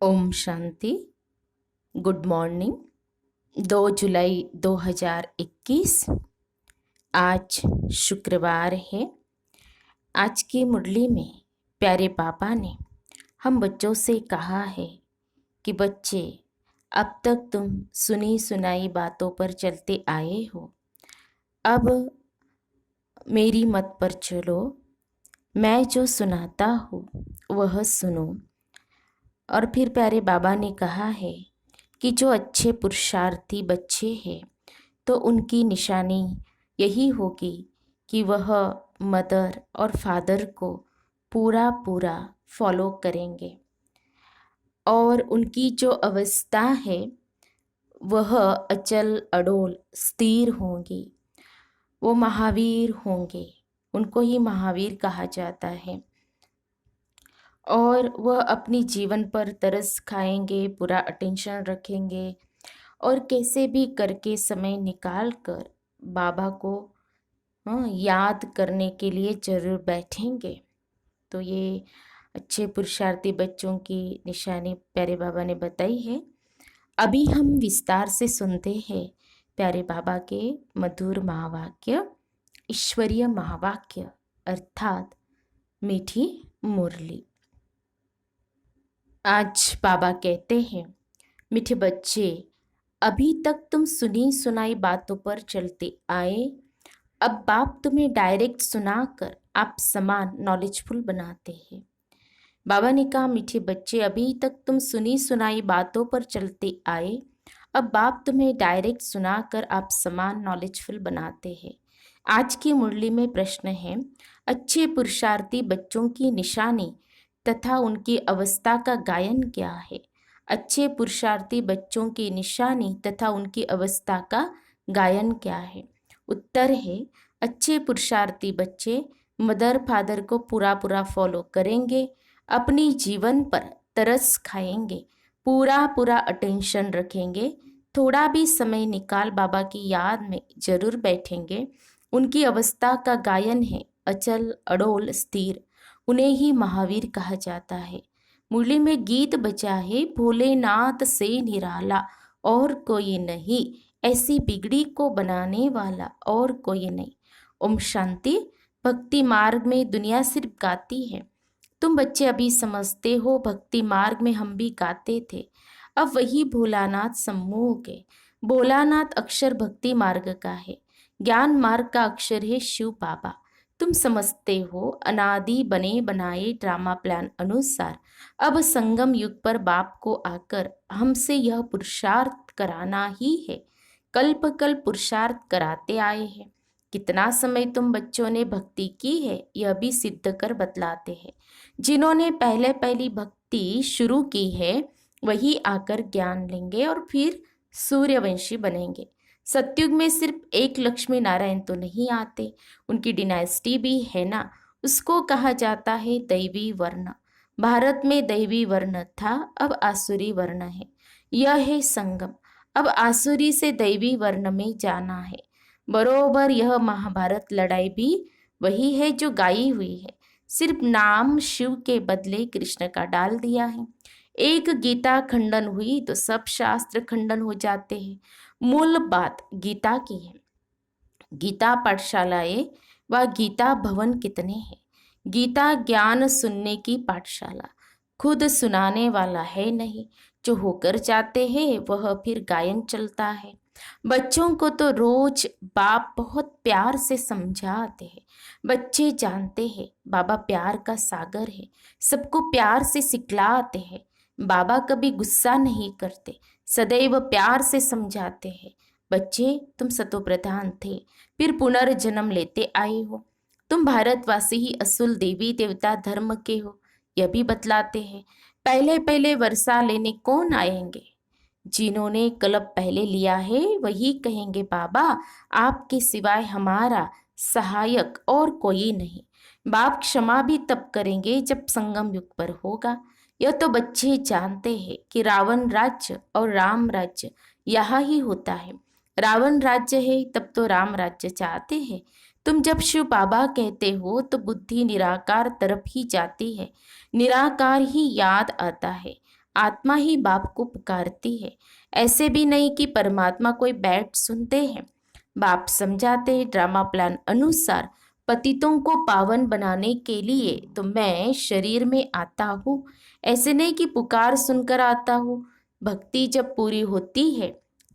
Om Shanti. Good morning. 2 जुलाई 2021 आज शुक्रवार है। आज की मुरली में प्यारे पापा ने हम बच्चों से कहा है कि बच्चे, अब तक तुम सुनी सुनाई बातों पर चलते आए हो, अब मेरी मत पर चलो। मैं जो सुनाता हूँ वह सुनो। और फिर प्यारे बाबा ने कहा है कि जो अच्छे पुरुषार्थी बच्चे हैं तो उनकी निशानी यही होगी कि वह मदर और फादर को पूरा पूरा फॉलो करेंगे और उनकी जो अवस्था है वह अचल अडोल स्थिर होंगी। वो महावीर होंगे, उनको ही महावीर कहा जाता है। और वह अपनी जीवन पर तरस खाएंगे, पूरा अटेंशन रखेंगे और कैसे भी करके समय निकाल कर बाबा को याद करने के लिए जरूर बैठेंगे। तो ये अच्छे पुरुषार्थी बच्चों की निशानी प्यारे बाबा ने बताई है। अभी हम विस्तार से सुनते हैं प्यारे बाबा के मधुर महावाक्य, ईश्वरीय महावाक्य अर्थात मीठी मुरली। आज बाबा कहते हैं, मीठे बच्चे, अभी तक तुम सुनी सुनाई बातों पर चलते आए, अब बाप तुम्हें डायरेक्ट सुनाकर आप समान नॉलेजफुल बनाते हैं। बाबा ने कहा, मीठे बच्चे, अभी तक तुम सुनी सुनाई बातों पर चलते आए, अब बाप तुम्हें डायरेक्ट सुनाकर आप समान नॉलेजफुल बनाते हैं। आज की मुरली में प्रश्न है, अच्छे पुरुषार्थी बच्चों की निशानी तथा उनकी अवस्था का गायन क्या है? अच्छे पुरुषार्थी बच्चों की निशानी तथा उनकी अवस्था का गायन क्या है? उत्तर है, अच्छे पुरुषार्थी बच्चे मदर फादर को पूरा पूरा फॉलो करेंगे, अपनी जीवन पर तरस खाएंगे, पूरा पूरा अटेंशन रखेंगे, थोड़ा भी समय निकाल बाबा की याद में जरूर बैठेंगे। उनकी अवस्था का गायन है अचल अडोल स्थिर, उन्हें ही महावीर कहा जाता है। मुरली में गीत बजा है, भोलेनाथ से निराला और कोई नहीं, ऐसी बिगड़ी को बनाने वाला और कोई नहीं। ओम शांति। भक्ति मार्ग में दुनिया सिर्फ गाती है। तुम बच्चे अभी समझते हो, भक्ति मार्ग में हम भी गाते थे। अब वही भोलानाथ सम्मोह के। भोलानाथ अक्षर भक्ति मार्ग का है, ज्ञान मार्ग का अक्षर है शिव बाबा। तुम समझते हो, अनादि बने बनाए ड्रामा प्लान अनुसार अब संगम युग पर बाप को आकर हमसे यह पुरुषार्थ कराना ही है। कल्प कल्प पुरुषार्थ कराते आए हैं। कितना समय तुम बच्चों ने भक्ति की है यह भी सिद्ध कर बतलाते हैं। जिन्होंने पहले पहली भक्ति शुरू की है वही आकर ज्ञान लेंगे और फिर सूर्यवंशी बनेंगे। सतयुग में सिर्फ एक लक्ष्मी नारायण तो नहीं आते, उनकी डिनाइस्टी भी है ना। उसको कहा जाता है दैवी वर्ण। भारत में दैवी वर्ण था, अब आसुरी वर्ण है। यह है संगम। अब आसुरी से दैवी वर्ण में जाना है। बरोबर यह महाभारत लड़ाई भी वही है जो गाई हुई है, सिर्फ नाम शिव के बदले कृष्ण का डाल दिया है। एक गीता खंडन हुई तो सब शास्त्र खंडन हो जाते हैं। मूल बात गीता की है। गीता पाठशालाएं व गीता भवन कितने हैं? गीता ज्ञान सुनने की पाठशाला, खुद सुनाने वाला है नहीं। जो होकर जाते हैं वह फिर गायन चलता है। बच्चों को तो रोज बाप बहुत प्यार से समझाते हैं। बच्चे जानते हैं बाबा प्यार का सागर है, सबको प्यार से सिखलाते हैं। बाबा कभी गुस्सा नहीं करते, सदैव प्यार से समझाते हैं। बच्चे, तुम सतो प्रधान थे, फिर पुनर्जन्म लेते आए हो। तुम भारतवासी ही असुल देवी देवता धर्म के हो, यह भी बतलाते हैं। पहले पहले वर्षा लेने कौन आएंगे? जिन्होंने कल्प पहले लिया है वही कहेंगे, बाबा आपके सिवाय हमारा सहायक और कोई नहीं। बाप क्षमा भी तब करेंगे जब संगम युग पर होगा। यह तो बच्चे जानते हैं कि रावण राज्य और राम राज्य यहाँ ही होता है। रावण राज्य है तब तो राम राज्य चाहते हैं। तुम जब शिव बाबा कहते हो तो बुद्धि निराकार तरफ ही जाती है, निराकार ही याद आता है। आत्मा ही बाप को पुकारती है। ऐसे भी नहीं कि परमात्मा कोई बैठ सुनते हैं। बाप समझाते हैं ड्रामा प्लान अनुसार पतितों को पावन बनाने के लिए तो मैं शरीर में आता हूँ। ऐसे नहीं कि पुकार सुनकर आता हूँ। भक्ति जब पूरी होती है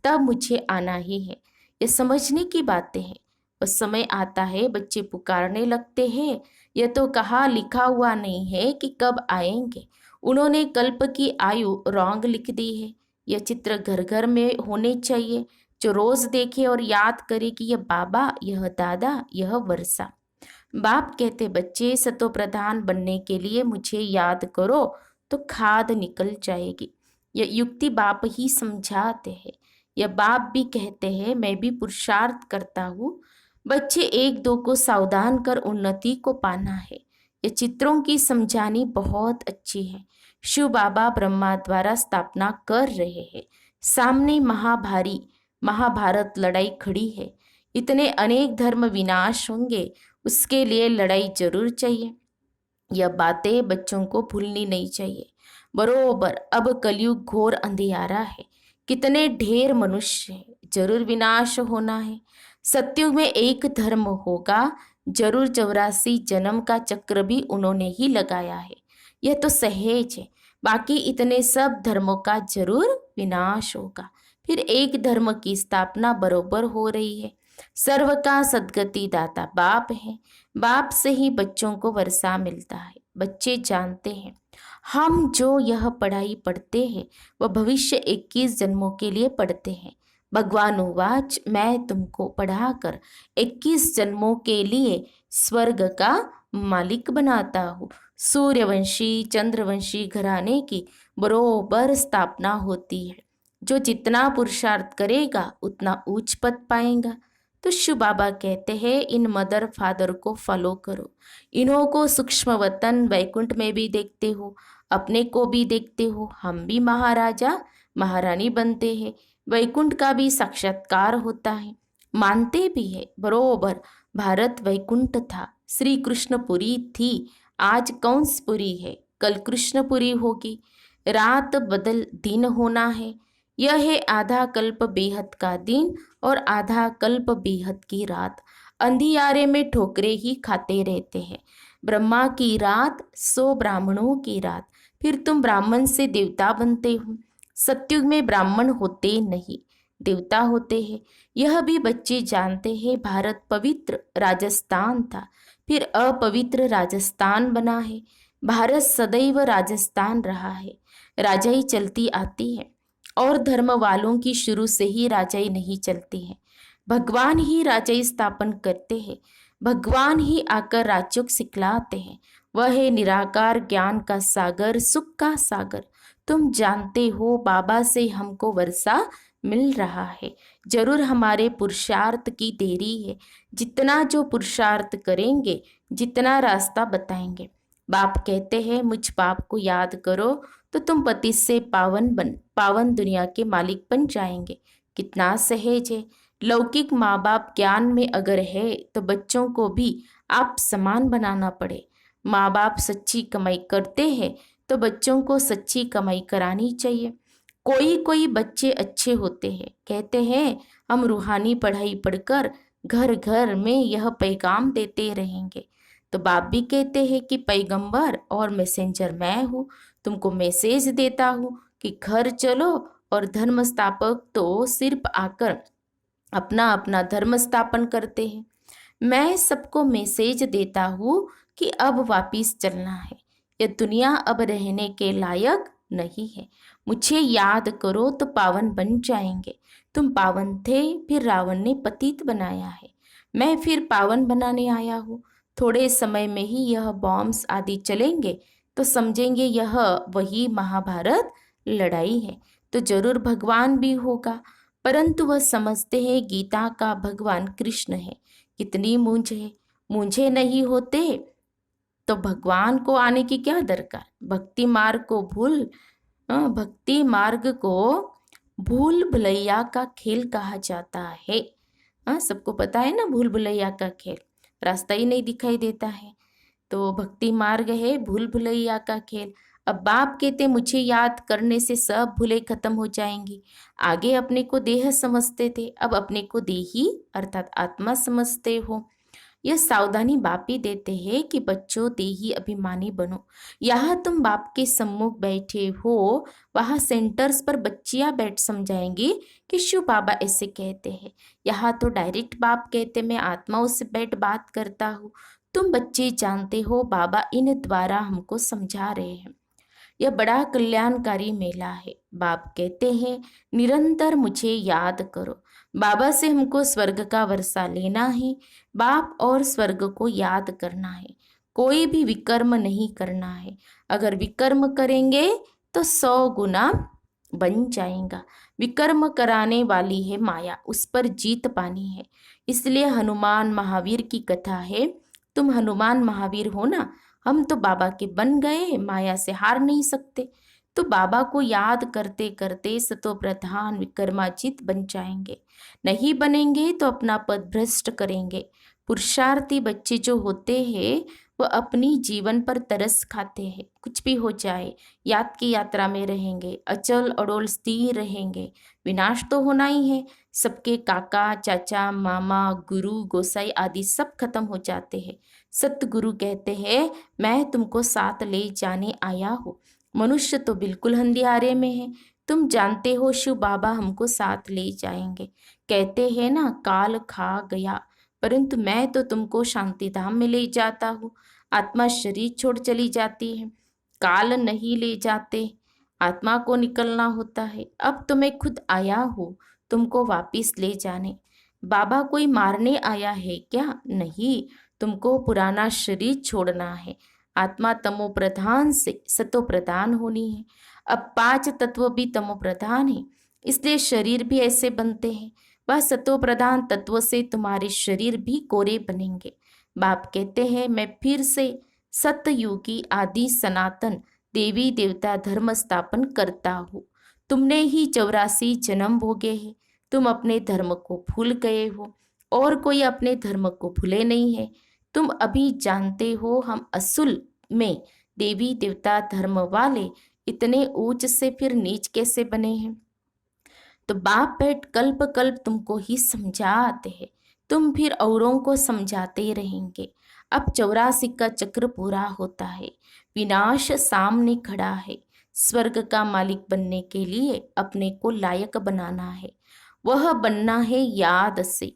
तब मुझे आना ही है। ये समझने की बातें हैं। बस समय आता है, बच्चे पुकारने लगते हैं। यह तो कहा लिखा हुआ नहीं है कि कब आएंगे। उन्होंने कल्प की आयु रॉन्ग लिख दी है। यह चित्र घर घर में होने चाहिए, जो रोज देखे और याद करे कि यह बाबा, यह दादा, यह वर्षा। बाप कहते बच्चे सतो प्रधान बनने के लिए मुझे याद करो तो खाद निकल जाएगी। यह युक्ति बाप ही समझाते हैं। यह बाप भी कहते हैं मैं भी पुरुषार्थ करता हूँ। बच्चे एक दो को सावधान कर उन्नति को पाना है। ये चित्रों की समझानी बहुत अच्छी है। शिव बाबा ब्रह्मा द्वारा स्थापना कर रहे हैं। सामने महाभारत लड़ाई खड़ी है। इतने अनेक धर्म विनाश होंगे, उसके लिए लड़ाई जरूर चाहिए। यह बातें बच्चों को भूलनी नहीं चाहिए। बरोबर अब कलयुग घोर अंधियारा है। कितने ढेर मनुष्य है, जरूर विनाश होना है। सत्युग में एक धर्म होगा, जरूर 84 जन्म का चक्र भी उन्होंने ही लगाया है। यह तो सहज है। बाकी इतने सब धर्मों का जरूर विनाश होगा, फिर एक धर्म की स्थापना बरोबर हो रही है। सर्व का सद्गति दाता बाप है। बाप से ही बच्चों को वर्षा मिलता है। बच्चे जानते हैं हम जो यह पढ़ाई पढ़ते हैं वह भविष्य 21 जन्मों के लिए पढ़ते हैं। भगवान उवाच मैं तुमको पढ़ाकर 21 जन्मों के लिए स्वर्ग का मालिक बनाता हूँ। सूर्यवंशी चंद्रवंशी घराने की बरोबर स्थापना होती है। जो जितना पुरुषार्थ करेगा उतना उच्च पद पाएगा। तो शिव बाबा कहते हैं इन मदर फादर को फॉलो करो। इन्हों को सूक्ष्म वतन वैकुंठ में भी देखते हो, अपने को भी देखते हो। हम भी महाराजा महारानी बनते हैं। वैकुंठ का भी साक्षात्कार होता है, मानते भी है। बरोबर भारत वैकुंठ था, श्री कृष्णपुरी थी, आज कंसपुरी है, कल कृष्णपुरी होगी। रात बदल दिन होना है। यह है आधा कल्प बेहद का दिन और आधा कल्प बेहद की रात। अंधियारे में ठोकरे ही खाते रहते हैं। ब्रह्मा की रात 100 ब्राह्मणों की रात। फिर तुम ब्राह्मण से देवता बनते हो। सत्युग में ब्राह्मण होते नहीं, देवता होते हैं। यह भी बच्चे जानते हैं। भारत पवित्र राजस्थान था, फिर अपवित्र राजस्थान बना है। भारत सदैव राजस्थान रहा है। राजाई चलती आती है और धर्म वालों की शुरू से ही राजाई नहीं चलती है। भगवान ही राजाई स्थापन करते हैं। भगवान ही आकर राजयोग सिखलाते हैं। वह है निराकार ज्ञान का सागर, सुख का सागर। तुम जानते हो बाबा से हमको वर्षा मिल रहा है। जरूर हमारे पुरुषार्थ की देरी है। जितना जो पुरुषार्थ करेंगे, जितना रास्ता बताएंगे। बाप कहते हैं मुझ बाप को याद करो तो तुम पति से पावन दुनिया के मालिक बन जाएंगे। कितना सहज है। लौकिक माँ बाप ज्ञान में अगर है तो बच्चों को भी आप समान बनाना पड़े। माँ बाप सच्ची कमाई करते हैं तो बच्चों को सच्ची कमाई करानी चाहिए। कोई कोई बच्चे अच्छे होते हैं, कहते हैं हम रूहानी पढ़ाई पढ़कर घर घर में यह पैगाम देते रहेंगे। तो बाप भी कहते हैं कि पैगंबर और मैसेंजर मैं हूँ। तुमको मैसेज देता हूँ कि घर चलो, और धर्म स्थापक तो सिर्फ आकर अपना अपना धर्म स्थापन करते हैं। मैं सबको मैसेज देता हूँ कि अब वापिस चलना है। यह दुनिया अब रहने के लायक नहीं है। मुझे याद करो तो पावन बन जाएंगे। तुम पावन थे, फिर रावण ने पतित बनाया है। मैं फिर पावन बनाने आया हूँ। थोड़े समय में ही यह बॉम्ब्स आदि चलेंगे तो समझेंगे यह वही महाभारत लड़ाई है। तो जरूर भगवान भी होगा, परंतु वह समझते हैं गीता का भगवान कृष्ण है। कितनी मूंझ है। मूंझे नहीं होते तो भगवान को आने की क्या दरकार। भक्ति मार्ग को भूल भुलैया का खेल कहा जाता है। सबको पता है ना, भूल भुलैया का खेल, रास्ता ही नहीं दिखाई देता है। तो भक्ति मार्ग है भूल भुलैया का खेल। अब बाप कहते मुझे याद करने से सब भूले खत्म हो जाएंगी। आगे अपने को देह समझते थे, अब अपने को देही अर्थात आत्मा समझते हो। यह सावधानी बाप ही देते हैं कि बच्चों देही अभिमानी बनो। यहाँ तुम बाप के सम्मुख बैठे हो, वहाँ सेंटर्स पर बच्चियाँ बैठ समझाएंगी कि शिव बाबा ऐसे कहते हैं। यहाँ तो डायरेक्ट बाप कहते मैं आत्माओं से बैठ बात करता हूँ। तुम बच्चे जानते हो बाबा इन द्वारा हमको समझा रहे हैं। यह बड़ा कल्याणकारी मेला है। बाप कहते हैं निरंतर मुझे याद करो। बाबा से हमको स्वर्ग का वर्षा लेना है। बाप और स्वर्ग को याद करना है। कोई भी विकर्म नहीं करना है। अगर विकर्म करेंगे तो 100 गुना बन जाएगा। विकर्म कराने वाली है माया, उस पर जीत पानी है। इसलिए हनुमान महावीर की कथा है। तुम हनुमान महावीर हो ना, हम तो बाबा के बन गए, माया से हार नहीं सकते। तो बाबा को याद करते करते सतो प्रधान विक्रमाजित बन जाएंगे। नहीं बनेंगे तो अपना पद भ्रष्ट करेंगे। पुरुषार्थी बच्चे जो होते हैं वह अपनी जीवन पर तरस खाते हैं। कुछ भी हो जाए याद की यात्रा में रहेंगे, अचल अडोल स्थिर रहेंगे। विनाश तो होना ही है। सबके काका चाचा मामा गुरु गोसाई आदि सब खत्म हो जाते हैं। सतगुरु कहते हैं मैं तुमको साथ ले जाने आया हूँ। मनुष्य तो बिल्कुल अंधियारे में है। तुम जानते हो शिव बाबा हमको साथ ले जाएंगे। कहते हैं ना काल खा गया, परंतु मैं तो तुमको शांति धाम में ले जाता हूँ। आत्मा शरीर छोड़ चली जाती है, काल नहीं ले जाते, आत्मा को निकलना होता है। अब तो मैं खुद आया हूँ तुमको वापिस ले जाने। बाबा कोई मारने आया है क्या? नहीं, तुमको पुराना शरीर छोड़ना है। आत्मा तमो प्रधान से सतो प्रधान होनी है। अब 5 तत्व भी तमो प्रधान है, इसलिए शरीर भी ऐसे बनते हैं। वह सतो प्रधान तत्व से तुम्हारे शरीर भी कोरे बनेंगे। बाप कहते हैं मैं फिर से सतयुगी आदि सनातन देवी देवता धर्म स्थापन करता हूँ। तुमने ही 84 जन्म भोगे हैं। तुम अपने धर्म को भूल गए हो और कोई अपने धर्म को भूले नहीं है। तुम अभी जानते हो हम असुल में देवी देवता धर्म वाले इतने ऊंच से फिर नीच कैसे बने हैं। तो बाप बैठ कल्प कल्प तुमको ही समझाते हैं। तुम फिर औरों को समझाते रहेंगे। अब 84 का चक्र पूरा होता है। विनाश सामने खड़ा है। स्वर्ग का मालिक बनने के लिए अपने को लायक बनाना है। वह बनना है याद से।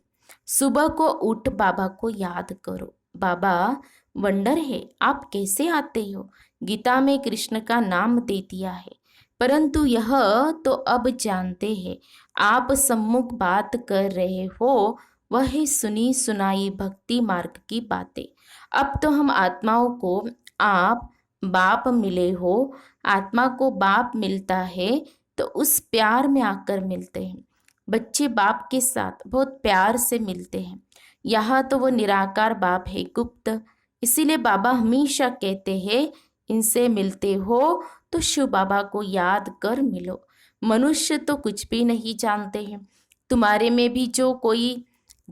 सुबह को उठ बाबा को याद करो। बाबा वंडर है, आप कैसे आते हो? गीता में कृष्ण का नाम दे दिया है, परंतु यह तो अब जानते हैं आप सम्मुख बात कर रहे हो वह है सुनी सुनाई भक्ति मार्ग की बातें। अब तो हम आत्माओं को आप बाप मिले हो। आत्मा को बाप मिलता है तो उस प्यार में आकर मिलते हैं। बच्चे बाप के साथ बहुत प्यार से मिलते हैं। यहाँ तो वो निराकार बाप है, गुप्त। इसीलिए बाबा हमेशा कहते हैं इनसे मिलते हो तो शिव बाबा को याद कर मिलो। मनुष्य तो कुछ भी नहीं जानते हैं। तुम्हारे में भी जो कोई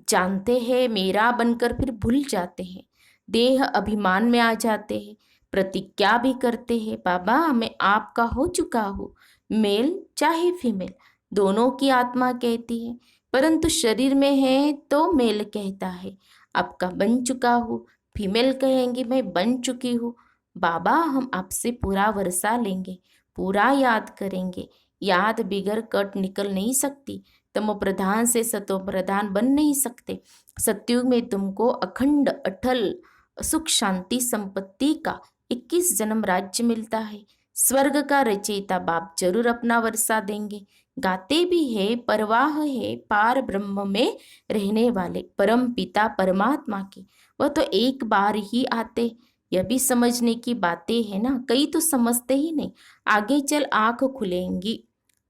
जानते हैं मेरा बनकर फिर भूल जाते हैं। देह अभिमान में आ जाते हैं। प्रतिज्ञा भी करते हैं बाबा मैं आपका हो चुका हूँ। मेल चाहे फीमेल दोनों की आत्मा कहती है, परंतु शरीर में है तो मेल कहता है आपका बन चुका हूँ। फीमेल कहेंगी मैं बन चुकी हूँ। बाबा हम आपसे पूरा वर्षा लेंगे, पूरा याद करेंगे। याद बिगर कट निकल नहीं सकती। तमो प्रधान से सतो प्रधान बन नहीं सकते। सतयुग में तुमको अखंड अटल सुख शांति संपत्ति का 21 जन्म राज्य मिलता है। स्वर्ग का रचयिता बाप जरूर अपना वर्षा देंगे। गाते भी है परवाह है पार ब्रह्म में रहने वाले परम पिता परमात्मा की। वह तो एक बार ही आते। यह भी समझने की बातें है ना, कई तो समझते ही नहीं। आगे चल आंख खुलेंगी।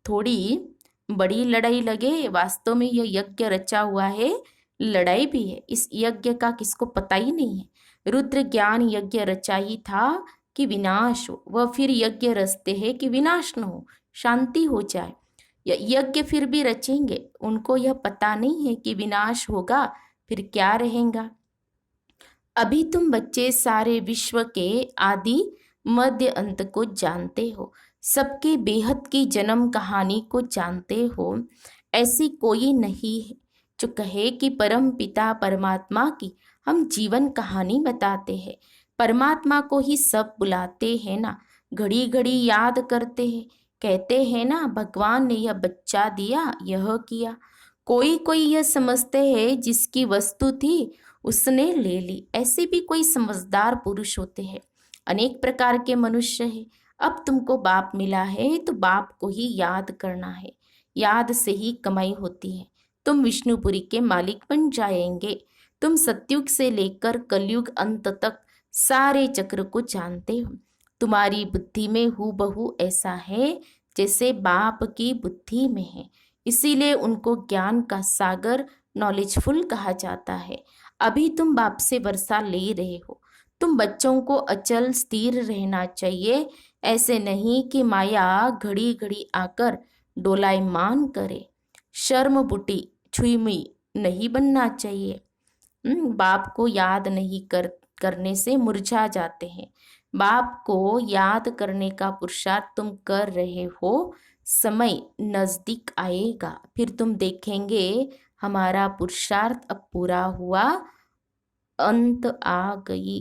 थोड़ी बड़ी लड़ाई लगे, वास्तव में यह यज्ञ रचा हुआ है, लड़ाई भी है। इस यज्ञ का किसको पता ही नहीं है। रुद्र ज्ञान यज्ञ रचा ही था कि विनाश हो, वह फिर यज्ञ रचते हैं कि विनाश न हो, शांति हो जाए। यज्ञ फिर भी रचेंगे, उनको यह पता नहीं है कि विनाश होगा फिर क्या रहेगा। अभी तुम बच्चे सारे विश्व के आदि मध्य अंत को जानते हो, सबकी बेहद की जन्म कहानी को जानते हो। ऐसी कोई नहीं है जो कहे कि परम पिता परमात्मा की हम जीवन कहानी बताते हैं। परमात्मा को ही सब बुलाते हैं ना, घड़ी घड़ी याद करते हैं, कहते हैं ना भगवान ने यह बच्चा दिया, यह किया। कोई कोई यह समझते हैं जिसकी वस्तु थी उसने ले ली। ऐसे भी कोई समझदार पुरुष होते हैं। अनेक प्रकार के मनुष्य हैं। अब तुमको बाप मिला है तो बाप को ही याद करना है। याद से ही कमाई होती है। तुम विष्णुपुरी के मालिक बन जाएंगे। तुम सतयुग से लेकर कलयुग अंत तक सारे चक्र को जानते हो। तुम्हारी बुद्धि में हूबहू ऐसा है जैसे बाप की बुद्धि में है। इसीलिए उनको ज्ञान का सागर नॉलेजफुल कहा जाता है। अभी तुम बाप से वर्षा ले रहे हो। तुम बच्चों को अचल स्थिर रहना चाहिए। ऐसे नहीं कि माया घड़ी घड़ी आकर डोलायमान करे। शर्म बुटी छुईमुई नहीं बनना चाहिए। बाप को याद नहीं करने से मुरझा जाते हैं। बाप को याद करने का पुरुषार्थ तुम कर रहे हो। समय नजदीक आएगा, फिर तुम देखेंगे हमारा पुरुषार्थ अब पूरा हुआ, अंत आ गई।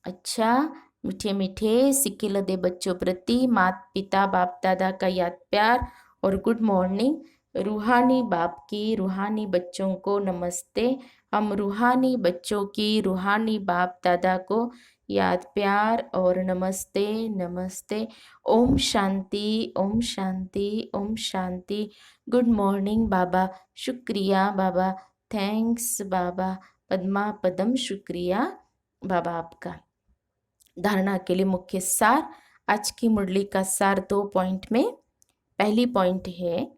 अच्छा, मीठे मीठे सिक्के लदे बच्चों प्रति माता पिता बाप दादा का याद प्यार और गुड मॉर्निंग। रूहानी बाप की रूहानी बच्चों को नमस्ते। हम रूहानी बच्चों की रूहानी बाप दादा को याद प्यार और नमस्ते नमस्ते। ओम शांति ओम शांति ओम शांति। गुड मॉर्निंग बाबा। शुक्रिया बाबा, थैंक्स बाबा, पद्मा पदम शुक्रिया बाबा आपका। धारणा के लिए मुख्य सार। आज की मुरली का सार 2 पॉइंट में। पहली पॉइंट है,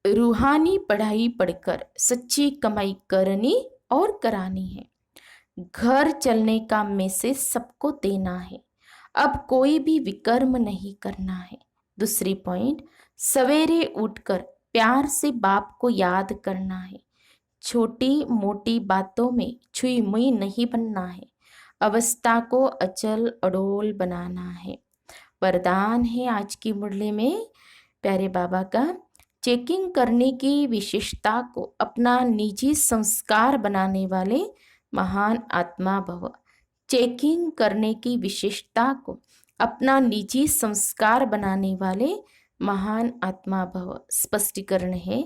रूहानी पढ़ाई पढ़कर सच्ची कमाई करनी और करानी है। घर चलने का मैसेज सबको देना है। अब कोई भी विकर्म नहीं करना है। दूसरी पॉइंट, सवेरे उठकर प्यार से बाप को याद करना है। छोटी मोटी बातों में छुई मुई नहीं बनना है। अवस्था को अचल अडोल बनाना है। वरदान है आज की मुरली में प्यारे बाबा का, चेकिंग करने की विशेषता को अपना निजी संस्कार बनाने वाले महान आत्मा भव। चेकिंग करने की विशेषता को अपना निजी संस्कार बनाने वाले महान आत्मा भव। स्पष्टीकरण है,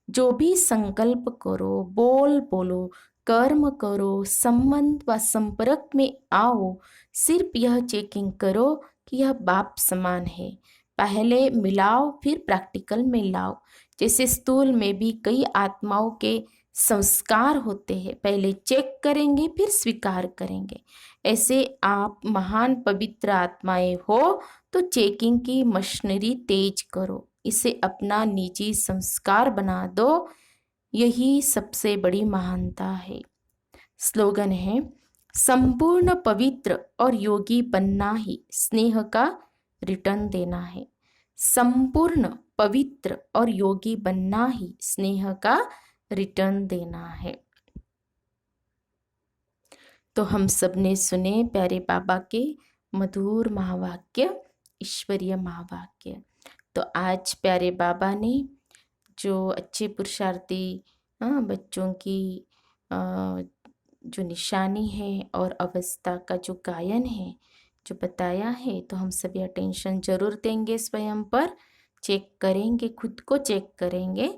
जो भी संकल्प करो, बोलो, कर्म करो, संबंध व संपर्क में आओ, सिर्फ यह चेकिंग करो कि यह बाप समान है। पहले मिलाओ फिर प्रैक्टिकल में लाओ। जैसे स्थूल में भी कई आत्माओं के संस्कार होते हैं, पहले चेक करेंगे फिर स्वीकार करेंगे। ऐसे आप महान पवित्र आत्माएं हो तो चेकिंग की मशीनरी तेज करो, इसे अपना निजी संस्कार बना दो। यही सबसे बड़ी महानता है। स्लोगन है, संपूर्ण पवित्र और योगी बनना ही स्नेह का रिटर्न देना है। संपूर्ण पवित्र और योगी बनना ही स्नेह का रिटर्न देना है। तो हम सब ने सुने प्यारे बाबा के मधुर महावाक्य, ईश्वरीय महावाक्य। तो आज प्यारे बाबा ने जो अच्छे पुरुषार्थी बच्चों की जो निशानी है और अवस्था का जो गायन है जो बताया है, तो हम सभी अटेंशन जरूर देंगे, स्वयं पर चेक करेंगे, खुद को चेक करेंगे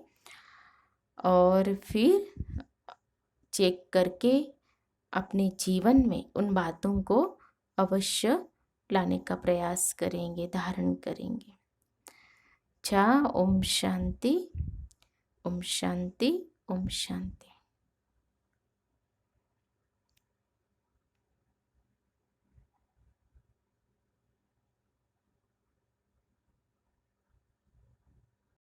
और फिर चेक करके अपने जीवन में उन बातों को अवश्य लाने का प्रयास करेंगे, धारण करेंगे। ओम शांति ओम शांति ओम शांति।